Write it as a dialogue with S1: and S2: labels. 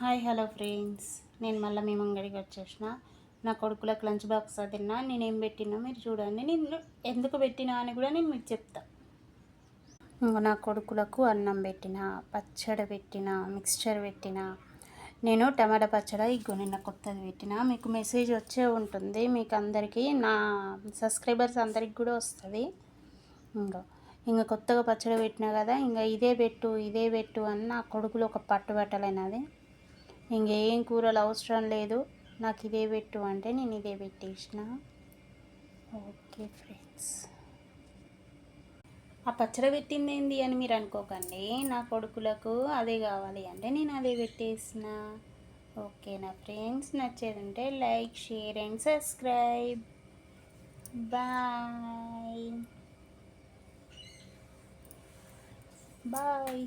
S1: Hi hello friends, నేను మళ్ళీ మీ ముంగడికి వచ్చేసిన. నా కొడుకులకు లంచ్ బాక్స్ తిన్నా. నేనేం పెట్టినా మీరు చూడండి. నేను ఎందుకు పెట్టినా అని కూడా నేను మీకు చెప్తా. ఇంకా నా కొడుకులకు అన్నం పెట్టిన, పచ్చడి పెట్టిన, మిక్స్చర్ పెట్టిన. నేను టమాటా పచ్చడి నిన్న కొత్తది పెట్టిన. మీకు మెసేజ్ వచ్చే ఉంటుంది, మీకు అందరికీ, నా సబ్స్క్రైబర్స్ అందరికి కూడా వస్తుంది. ఇంకా కొత్తగా పచ్చడి పెట్టినా కదా, ఇంకా ఇదే పెట్టు అని నా కొడుకులు ఒక పట్టుబట్టలేనది. ఇంకేం కూరలు అవసరం లేదు, నాకు ఇదే పెట్టు అంటే నేను ఇదే పెట్టేసిన. ఓకే ఫ్రెండ్స్, ఆ పచ్చడి పెట్టింది ఏంది అని మీరు అనుకోకండి. నా కొడుకులకు అదే కావాలి అంటే నేను అదే పెట్టేసిన. ఓకేనా ఫ్రెండ్స్, నచ్చేది ఉంటే like, share and subscribe. Bye bye.